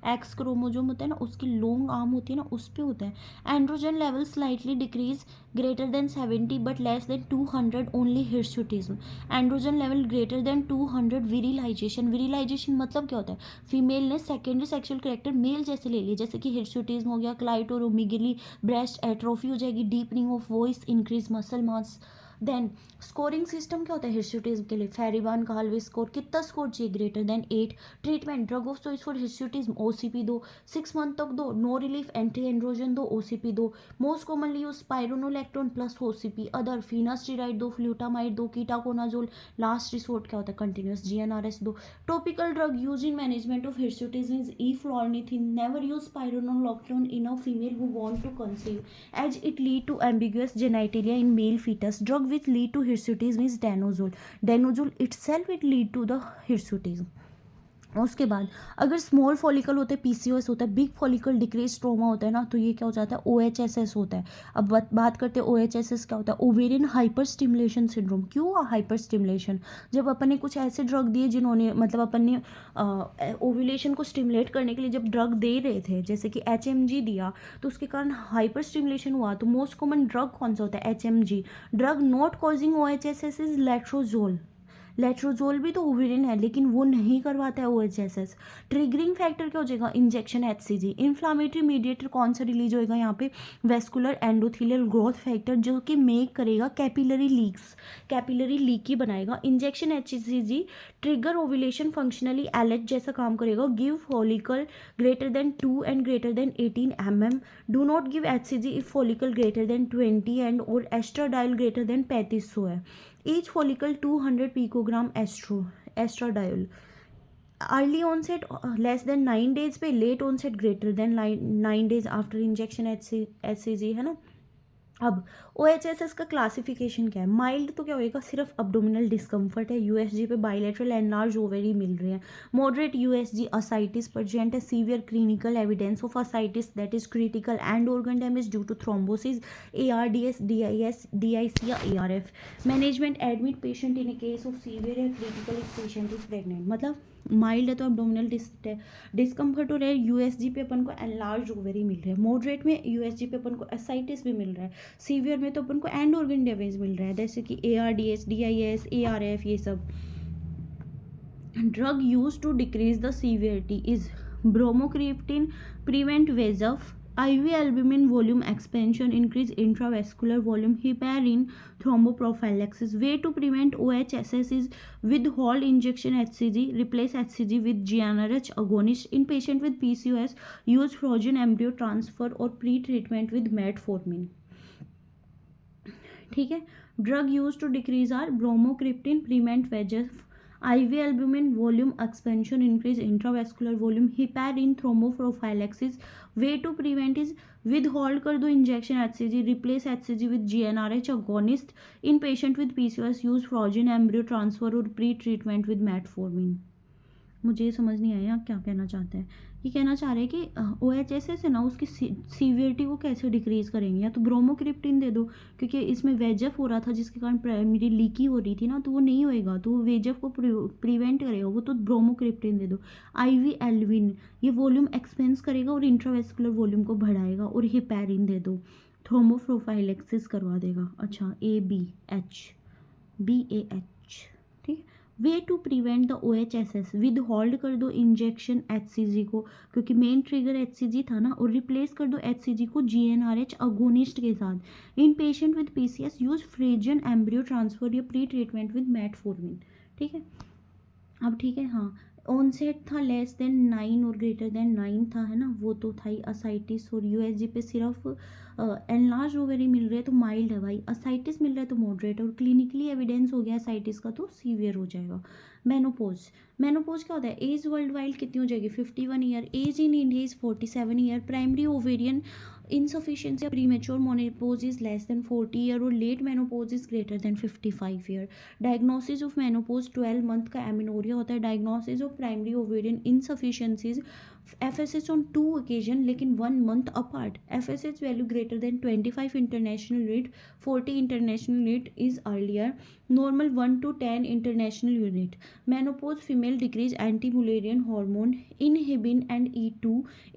एक्स क्रोमोजोम होता है ना, उसकी लॉन्ग आर्म होती है ना, उस पे होता है। Androgen level slightly decrease greater than 70 but less than 200 only hirsutism. Androgen level greater than 200 विरिलाइजेशन। विरिलाइजेशन मतलब क्या होता है, फीमेल ने सेकेंडरी सेक्सुअल कैरेक्टर मेल जैसे ले लिया, जैसे कि हिर्सुटिज्म हो गया, क्लाइटोरोमिगली, ब्रेस्ट एट्रोफी हो जाएगी, deepening of voice, increase muscle mass. Then scoring system क्या होता है हिर्सुटिज्म के लिए, फेरिबान गाल्वे स्कोर, कितना स्कोर चाहिए, greater than 8। Treatment drug of choice for hirsutism, OCP दो, 6 मंथ तक दो, नो रिलीफ एंटी एंड्रोजन दो, ओसीपी दो। Most commonly use spironolactone plus OCP, other finasteride दो, फ्लूटामाइड दो, कीटाकोनाजोल। लास्ट रिसोर्ट क्या होता है, कंटिन्यूस जीएनआरएस दो। Topical drug use in management of hirsutism is eflornithine. Never use spironolactone in a female who want to conceive as it lead to ambiguous genitalia in male fetus. Drug which lead to hirsutism is danozol. Danozol itself it lead to the hirsutism. उसके बाद अगर small follicle होते हैं PCOS होता है, big follicle decrease stroma होता है ना, तो ये क्या हो जाता है, ओएचएसएस होता है। अब बात करते हैं ओएचएसएस क्या होता है, ओवेरियन हाइपर स्टिमुलेशन सिंड्रोम। क्यों हाइपर स्टिमुलेशन, जब अपन ने कुछ ऐसे ड्रग दिए जिन्होंने मतलब अपन ने ओव्यूलेशन को स्टिमुलेट करने के लिए जब ड्रग दे रहे थे, जैसे कि एचएमजी दिया, तो उसके कारण हाइपर स्टिमुलेशन हुआ। तो मोस्ट कॉमन ड्रग कौन सा होता है, HMG. Drug not causing OHSS is letrozole. Letrozole भी तो ओवेरियन है लेकिन वो नहीं करवाता है ओएचएसएस। ट्रिगरिंग फैक्टर क्या हो जाएगा, इंजेक्शन एचसीजी। इन्फ्लामेटरी मीडिएटर कौन सा रिलीज होएगा यहाँ पे, वेस्कुलर एंडोथेलियल ग्रोथ फैक्टर, जो कि मेक करेगा कैपिलरी लीक्स, कैपिलरी लीक ही बनाएगा। Injection HCG trigger ovulation, functionally AILET जैसा काम करेगा। Give follicle greater than 2 and greater than 18 mm। Do not give HCG if follicle greater than 20 and और एस्ट्राडाइल greater than 3500 है। Each follicle 200 picogram estradiol. Early onset less than 9 days पे, late onset greater than 9 days after injection HCG है ना। अब OHSS का classification क्या है, mild तो क्या होएगा, सिर्फ अब्डोमिनल डिस्कम्फर्ट है, यूएसजी पे बाइलेटरल एनलार्ज ओवेरी मिल रहे हैं। मॉडरेट यूएसजी असाइटिस प्रेजेंट है, severe clinical evidence of ascites that is critical and organ damage due to thrombosis, ARDS, DIS, DIC या ARF। Management, admit patient in case of severe या critical if patient is pregnant. मतलब mild है तो abdominal discomfort हो रहा है, USG पे अपन को एनलार्ज ओवेरी मिल रहा है, मॉडरेट में यूएसजी पे अपन को असाइटिस भी मिल रहा है, सीवियर में तो अपन को एंड ऑर्गन डैमेज मिल रहा है, जैसे कि ARDS, DIS, ARF ये सब। Drug use to decrease the severity is bromocriptine, prevent वेजफ, IV albumin volume expansion, increase intravascular volume, heparin thromboprophylaxis. Way to prevent OHSS is withhold injection HCG, replace HCG with GnRH agonist. In patient with PCOS, use frozen embryo transfer or pre-treatment with metformin. ठीक है. Drug use to decrease are bromocriptine, prevent VEGF, IV albumin volume expansion, increase intravascular volume, heparin thromboprophylaxis. Way to prevent is withhold कर दो injection HCG, replace HCG with GnRH agonist. In patient with PCOS, use frozen embryo transfer और pre-treatment with metformin. मुझे ये समझ नहीं आया क्या कहना चाहते हैं. ये कहना चाह रहे हैं कि OHSS है ना, उसकी सीवियरिटी को कैसे डिक्रीज़ करेंगे. या तो ब्रोमोक्रिप्टिन दे दो, क्योंकि इसमें वेजएफ हो रहा था जिसके कारण प्राइमरी लीकी हो रही थी ना, तो वो नहीं होएगा, तो वो वेजएफ को प्रिवेंट करेगा वो, तो ब्रोमोक्रिप्टिन दे दो. IV एल्विन ये वॉल्यूम एक्सपेंस करेगा और इंट्रावेस्कुलर वॉल्यूम को बढ़ाएगा. और हिपैरिन दे दो, थ्रोम्बोप्रोफाइलेक्सिस करवा देगा. अच्छा, ABH BAH. ठीक है. Way to prevent the OHSS, withhold कर दो इंजेक्शन HCG को, क्योंकि मेन ट्रिगर HCG था ना, और रिप्लेस कर दो HCG को GnRH अगोनिस्ट के साथ. In patient with PCS use frozen embryo transfer या प्री ट्रीटमेंट विद मेटफॉर्मिन. ठीक है. अब ठीक है. हाँ, ऑनसेट था लेस देन 9 और ग्रेटर देन 9 था, है ना, वो तो था ही. असाइटिस और USG पे सिर्फ एनलार्ज ओवरी मिल रहे हैं तो माइल्ड है भाई, असाइटिस मिल रहा है तो मॉडरेट, और क्लिनिकली एविडेंस हो गया असाइटिस का तो सीवियर हो जाएगा. मेनोपोज. मेनोपोज क्या होता है. एज वर्ल्ड वाइड कितनी हो जाएगी, 51 year. Age in India is 47 year. Primary ovarian insufficiency of premature menopause is less than 40 year और late menopause is greater than 55 year. Diagnosis of menopause 12 month का amenorrhoea होता है. Diagnosis of primary ovarian insufficiencies FSH on 2 occasion लेकिन 1 month apart. FSH value greater than 25 international unit, 40 international unit is earlier. Normal 1 to 10 international unit. Menopause female decrease anti-Mullerian hormone, inhibin and E2,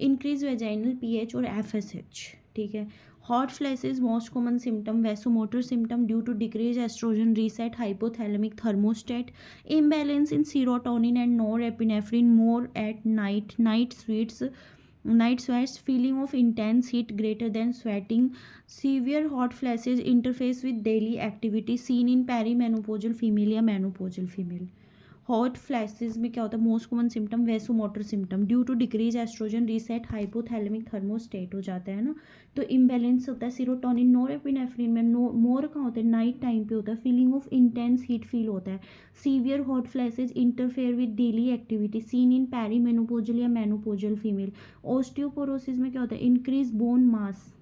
increase vaginal pH और FSH. ठीक है. Hot flashes most common symptom. Vasomotor symptom due to decrease oestrogen, reset hypothalamic thermostat, imbalance in serotonin and norepinephrine, more at night, night sweats, feeling of intense heat greater than sweating, severe hot flashes interface with daily activity, seen in perimenopausal female या menopausal female. Hot flashes में क्या होता है, most common symptom vasomotor symptom due to decrease oestrogen, reset hypothalamic thermostat हो जाता है ना, तो इम्बैलेंस होता है सीरोटोनिन नोरेपिनेफ्रिन में. मोर कहाँ होता है, नाइट टाइम पे होता है. Feeling of intense heat feel होता है. Severe hot flashes interfere with daily activity, seen in perimenopausal या मेनोपोजल फीमेल. ऑस्टियोपोरोसिस में क्या होता है, इंक्रीज बोन मास.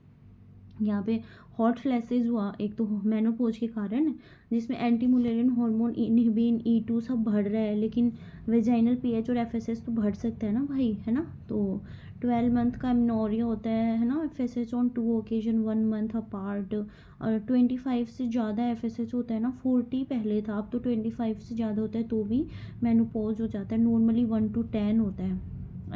यहाँ पे हॉट फ्लैशेज हुआ एक तो मेनोपोज के कारण, जिसमें anti Mullerian hormone, inhibin, E2 सब बढ़ रहा है, लेकिन वेजाइनल पीएच और FSH तो बढ़ सकता है ना भाई, है ना. तो 12 मंथ का एमनोरिया होता है ना, FSH on 2 occasion 1 month apart. और 25 से ज़्यादा FSH होता है ना, 40 पहले था, अब तो 25 से ज़्यादा होता है तो भी मेनोपोज हो जाता है. नॉर्मली 1 to 10 होता है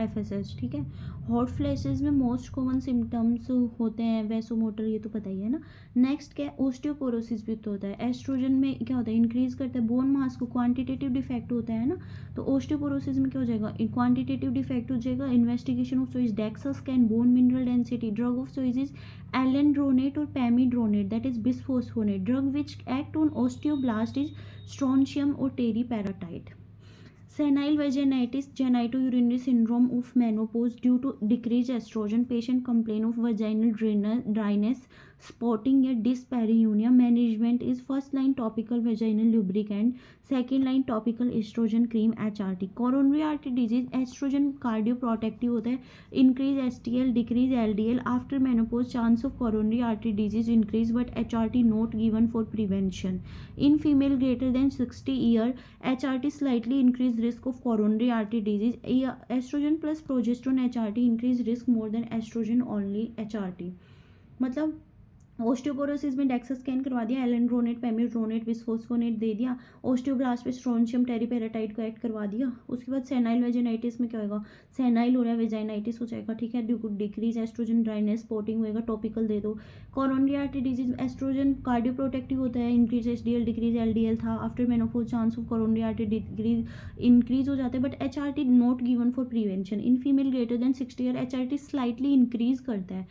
FSH. ठीक है. हॉट फ्लैशेज में मोस्ट कॉमन सिम्टम्स होते हैं वैसोमोटर, ये तो पता ही है ना. नेक्स्ट क्या है, ओस्टियोपोरोसिस भी तो होता है. एस्ट्रोजन में क्या होता है, इंक्रीज करता है बोन मास को, क्वांटिटेटिव डिफेक्ट होता है ना. तो ओस्टियोपोरोसिस में क्या हो जाएगा, क्वांटिटेटिव डिफेक्ट हो जाएगा. Investigation of choice DEXA scan, bone mineral density. Drug of choice is alendronate और pamidronate, that is bisphosphonate. Drug which act on osteoblast is strontium और teriparatide. Senile vaginitis, genitourinary syndrome of menopause due to decreased estrogen. Patient complain of vaginal dryness, spotting या dyspareunia. Management is first line topical vaginal lubricant, second line topical estrogen cream HRT. Coronary artery disease, estrogen cardioprotective होता है. Increase STL, decrease LDL. After menopause, chance of coronary artery disease increase, but HRT not given for prevention. In female greater than 60 year, HRT slightly increase risk of coronary artery disease. Estrogen plus progesterone HRT increase risk more than estrogen only HRT. मतलब osteoporosis में DEXA scan करवा दिया, एलेंड्रोनेट, पेमिड्रोनेट, बिस्फोस्फोनेट दे दिया, osteoblast पे strontium टेरीपेराटाइट को add करवा दिया। उसके बाद सेनाइल वेजाइनाइटिस में क्या होगा, सेनाइल हो रहा है, वेजाइनाइटिस हो जाएगा, ठीक है, due to decrease oestrogen, dryness, spotting होएगा, टॉपिकल दे दो। Coronary artery disease, oestrogen cardio protective होता है, इंक्रीज एचडीएल, डिक्रीज एलडीएल था, after menopause chance of coronary artery decrease increase हो जाता है, but HRT not given for prevention in female greater than 60 year. HRT slightly increase करता है,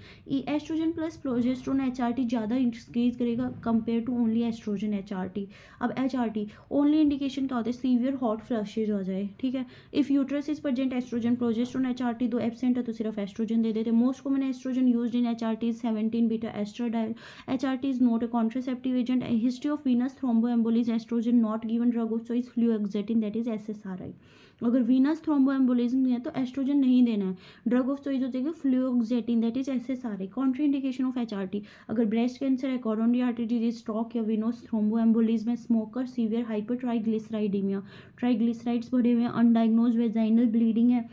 oestrogen plus progesterone HRT ज़्यादा increase करेगा compare to only oestrogen HRT. अब HRT only indication क्या होता है, सीवियर हॉट फ्लशेज हो जाए, ठीक है। If uterus is present estrogen, progesterone HRT दो एब्सेंट है तो सिर्फ एस्ट्रोजन दे देते। Most common estrogen used in HRT is 17 beta estradiol. HRT is not a contraceptive agent. History of venous thromboembolism, estrogen not given, drug of choice fluoxetine that is SSRI. अगर venous thromboembolism है तो oestrogen नहीं देना है, drug of choice हो जाएगी fluoxetine that is SSRI. Contra indication of HRT, अगर breast cancer है, कोरोनरी आर्टरी डिजीज, स्ट्रोक या विनोस थ्रोम्बोएम्बोलिज्म है, smoker, severe hyper triglyceridemia, triglycerides बढ़े हुए हैं, अनडायग्नोज वेजाइनल ब्लीडिंग है,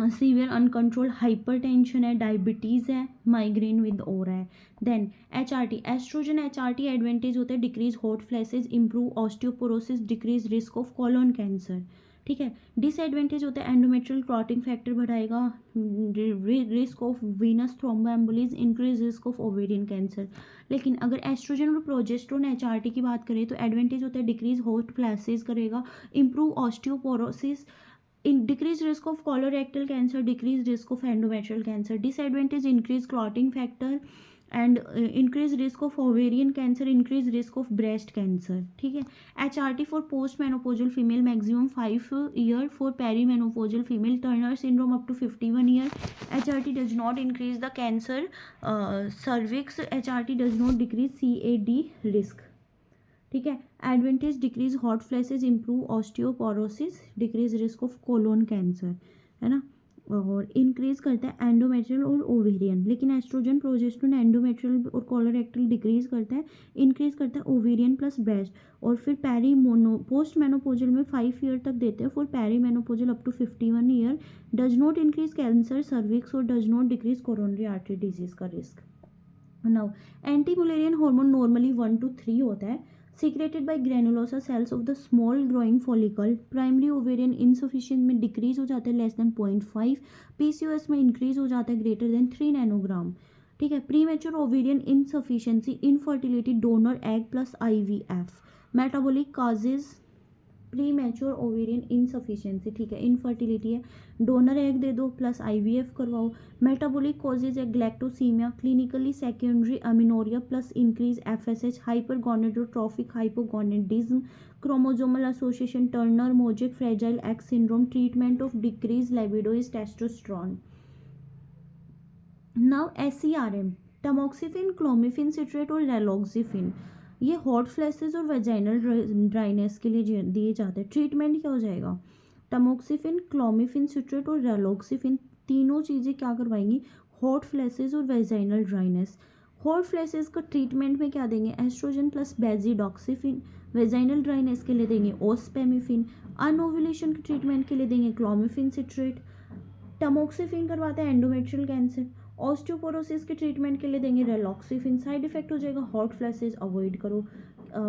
सीवियर अनकंट्रोल्ड हाइपरटेंशन है, डायबिटीज़ है, माइग्रेन विद हो रहा है। Then HRT, estrogen HRT advantage होते हैं, decrease hot flashes, improve osteoporosis, decrease risk of colon cancer, ठीक है। डिसएडवांटेज होता है, एंडोमेट्रियल क्लॉटिंग फैक्टर बढ़ाएगा, risk of venous thromboembolism, increase risk of ovarian cancer. लेकिन अगर एस्ट्रोजन और प्रोजेस्ट्रोन एचआरटी की बात करें तो एडवांटेज होता है, डिक्रीज हॉट फ्लैशेज करेगा, improve osteoporosis, in decreased risk of colorectal cancer, decreased risk of endometrial cancer. Disadvantage, increased clotting factor and increased risk of ovarian cancer, increased risk of breast cancer, ठीक है। HRT for postmenopausal female maximum 5 year, for perimenopausal female Turner syndrome up to 51 year। HRT does not increase the cancer cervix, HRT does not decrease CAD risk, ठीक है। Advantage, decrease hot flashes, improve osteoporosis, decrease risk of colon cancer, है ना, और increase करता है endometrial और ovarian. लेकिन oestrogen progesterone endometrial और कोलोरेक्टल डिक्रीज करता है, इंक्रीज करता है ओवेरियन प्लस ब्रेस्ट। और फिर पोस्ट मेनोपोजल में 5 ईयर तक देते हैं, for perimenopausal up to 51 year, does not increase cancer cervix और does not decrease coronary artery disease का रिस्क। Now anti Mullerian hormone normally 1 to 3 होता है, secreted by granulosa cells of the small growing follicle। Primary ovarian insufficient में decrease हो जाता है less than 0.5, PCOS में इंक्रीज हो जाता है ग्रेटर देन 3 नैनोग्राम, ठीक है। Premature ovarian insufficiency, infertility, donor egg plus IVF. Metabolic causes, premature ovarian insufficiency, ठीक है, इनफर्टिलिटी है, डोनर एग दे दो प्लस आईवीएफ करवाओ। मेटाबॉलिक कॉजेज है galactosemia, clinically secondary amenorrhea plus increase FSH, hypergonadotropic hypogonadism, chromosomal association, Turner mosaic fragile x syndrome, treatment of decrease libido is testosterone. Now SERM, tamoxifen, clomiphene citrate और raloxifene, ये hot flashes और vaginal dryness के लिए दिए जाते हैं। Treatment क्या हो जाएगा, टमोक्सिफिन, क्लोमिफिन सिट्रेट और रेलॉक्सिफिन, तीनों चीज़ें क्या करवाएंगी, हॉट फ्लैशेज और वेजाइनल ड्राइनेस। हॉट फ्लैशेज का ट्रीटमेंट में क्या देंगे, एस्ट्रोजन प्लस बेजीडॉक्सिफिन, वेजाइनल ड्राइनेस के लिए देंगे ओस्पेमिफिन, अनओव्यूलेशन के ट्रीटमेंट के लिए देंगे क्लोमिफिन सिट्रेट, टमोक्सिफिन करवाते हैं एंडोमेट्रियल कैंसर, ऑस्टियोपोरोसिस के ट्रीटमेंट के लिए देंगे रेलॉक्सिफिन। साइड इफेक्ट हो जाएगा हॉट फ्लैशेज, अवॉइड करो।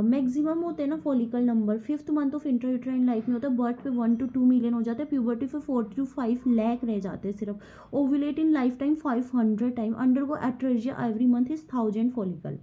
मैक्सिमम होते हैं ना follicle number 5th month of intrauterine life में होता है, बर्थ पे 1 to 2 मिलियन हो जाता है, प्यूबर्टी पे 4 to 5 लाख रह जाते हैं सिर्फ। Ovulate in life time 500 time, undergo atresia every month is 1000 follicle.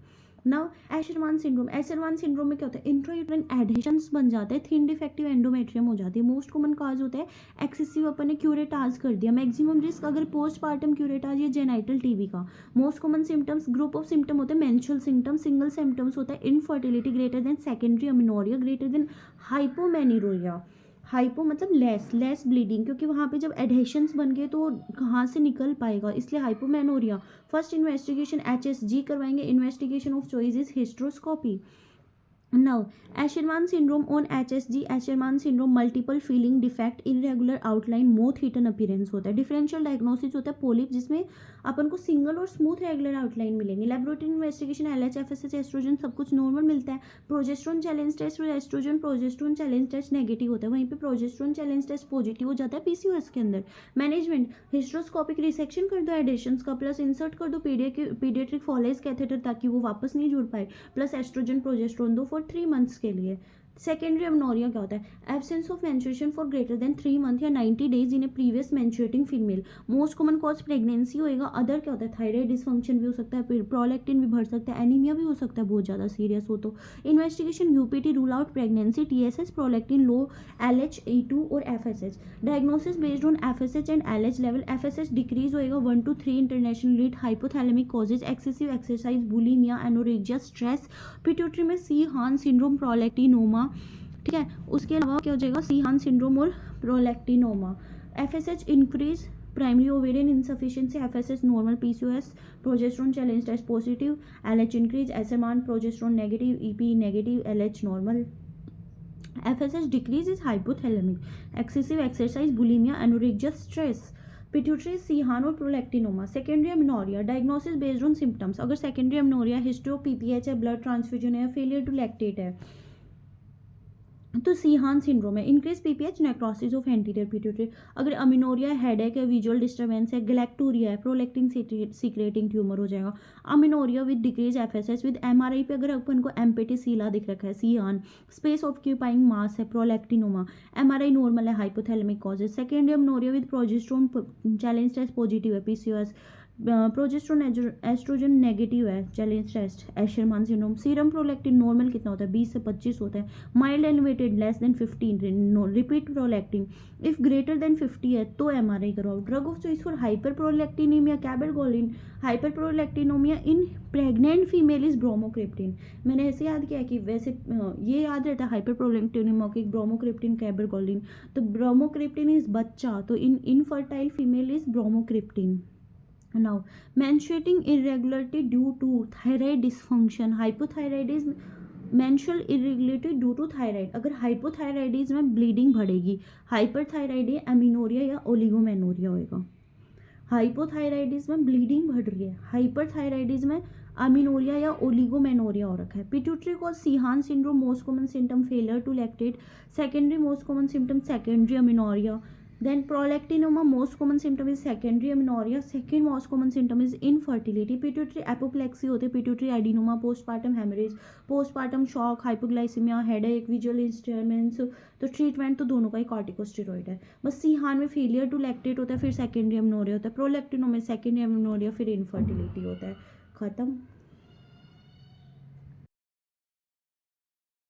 Now Asherman syndrome, Asherman syndrome में क्या होता है, इंट्रायूट्राइन एडहेशंस बन जाते हैं, थिन डिफेक्टिव एंडोमेट्रियम हो जाती है। मोस्ट कॉमन काज होता है एक्सेसिव, अपन ने क्यूरेटाज कर दिया। मैक्सिमम रिस्क अगर पोस्टपार्टम क्यूरेटाज या जेनाइटल टीबी का। Most common symptoms, group of symptom होते हैं मेंस्ट्रुअल सिम्टम, सिंगल सिम्टम्स होता है infertility greater than secondary amenorrhea greater than hypomenorrhea. Hypo मतलब लेस ब्लीडिंग, क्योंकि वहाँ पे जब एडहेशंस बन गए तो कहाँ से निकल पाएगा, इसलिए हाइपोमेनोरिया। फर्स्ट इन्वेस्टिगेशन HSG करवाएंगे, investigation of choice is hysteroscopy. Now, Asherman syndrome on HSG, Asherman syndrome multiple feeling defect, irregular outline, moth eaten appearance होता है. डिफरेंशियल डायग्नोसिस होता है पोलिप, जिसमें अपन को सिंगल और स्मूथ रेगुलर आउटलाइन मिलेंगे. Laboratory investigation LH FSH estrogen सब कुछ नॉर्मल मिलता है. प्रोजेस्ट्रॉन चैलेंज टेस्ट और estrogen progesterone challenge test negative होता है, वहीं पे प्रोजेस्ट्रॉन चैलेंज टेस्ट पॉजिटिव हो जाता है PCOS के अंदर. मैनेजमेंट, हिस्ट्रोस्कोपिक रिसेक्शन कर दो एडिशंस का, प्लस इंसर्ट कर दो पीडियाट्रिक फॉलेज कैथेटर ताकि वो वापस नहीं जुड़ पाए, प्लस एस्ट्रोजन प्रोजेस्ट्रॉन दो फॉर 3 मंथ्स के लिए. सेकेंडरी अमनोरिया क्या होता है? Absence of menstruation for greater than 3 month या 90 days in A previous menstruating female. Most common cause pregnancy होएगा. अदर क्या होता है? थायराइड डिसफंक्शन भी हो सकता है, प्रोलैक्टिन भी बढ़ सकता है, एनीमिया भी हो सकता है बहुत ज़्यादा सीरियस हो तो. Investigation UPT rule out pregnancy, TSS, prolactin low, LH, E2 और FSH. Diagnosis based on FSH and LH level. FSH decrease होएगा 1 to 3 international rate. Hypothalamic causes excessive exercise, bulimia, anorexia, stress. Pituitary में Sheehan syndrome, prolactinoma. ठीक है, उसके अलावा क्या हो जाएगा? सी हान सिंड्रोम और prolactinoma. FSH increase, primary ovarian insufficiency, FSH normal, PCOS progesterone challenge test positive, LH increase, SMR progesterone negative, EP negative, LH normal. FSH decrease is hypothalamic, excessive exercise, bulimia, anorexia, stress. Pituitary, Sheehan और prolactinoma. Secondary amenorrhea, diagnosis based on symptoms. अगर secondary amenorrhea history of PPH है, blood transfusion है, failure to lactate है, तो Sheehan syndrome है. Increase PPH, necrosis of anterior pituitary. अगर अमिनोरिया, headache है, visual disturbance है, गैलेक्टोरिया है, प्रोलैक्टिन सीक्रेटिंग ट्यूमर हो जाएगा. Amenorrhea with decrease FSH. With MRI पे अगर अपन को एम्पेटिसीला दिख रखा है, सीहान. स्पेस ऑक्यूपाइंग मास है, प्रोलैक्टिनोमा. MRI नॉर्मल है, hypothalamic causes. Secondary amenorrhea with progesterone challenge test positive है, PCOS. प्रोजेस्ट्रोन एस्ट्रोजन नेगेटिव है, challenge test. Asherman syndrome. Serum prolactin normal कितना होता है? 20 से 25 होता है. Mild elevated less than 15. Repeat prolactin. If greater than 50 है तो MRI कराओ. Drug of choice for hyper prolactinemia, cabergoline. Hyper prolactinemia in pregnant female is bromocriptine. मैंने ऐसे याद किया कि वैसे ये याद रहता है हाइपर प्रोलैक्टिनीमिया की ब्रोमोक्रिप्टिन, कैबेरगोलिन. तो ब्रोमोक्रिप्टिन इज बच्चा, तो in infertile female is bromocriptine. Now, menstruating irregularity due to thyroid dysfunction, hypothyroidism. menstrual irregularity due to thyroid. अगर hypothyroidism में ब्लीडिंग बढ़ेगी, हाइपरथायराइडी, एमिनोरिया या ओलिगोमेनोरिया होएगा. हाइपोथायराइडिज्म में ब्लीडिंग बढ़ रही है, हाइपरथायराइडिज्म में अमिनोरिया या ओलिगोमेनोरिया हो रखा है. पिट्यूटरी को Sheehan syndrome, most common symptom failure to lactate. Secondary most common symptom secondary amenorrhea. Then prolactinoma, most common symptom is secondary amenorrhea. Second most common symptom is infertility. Pituitary apoplexy होते हैं, pituitary adenoma, postpartum hemorrhage, postpartum shock, hypoglycemia, headache, visual disturbance. तो treatment तो दोनों का ही corticosteroid है. बस Ceyhan में failure to lactate होता है, फिर सेकेंडरी अमेनोरिया होता है. प्रोलैक्टिनोमा में सेकेंडरी अमेनोरिया, फिर इनफर्टिलिटी होता है. खत्म.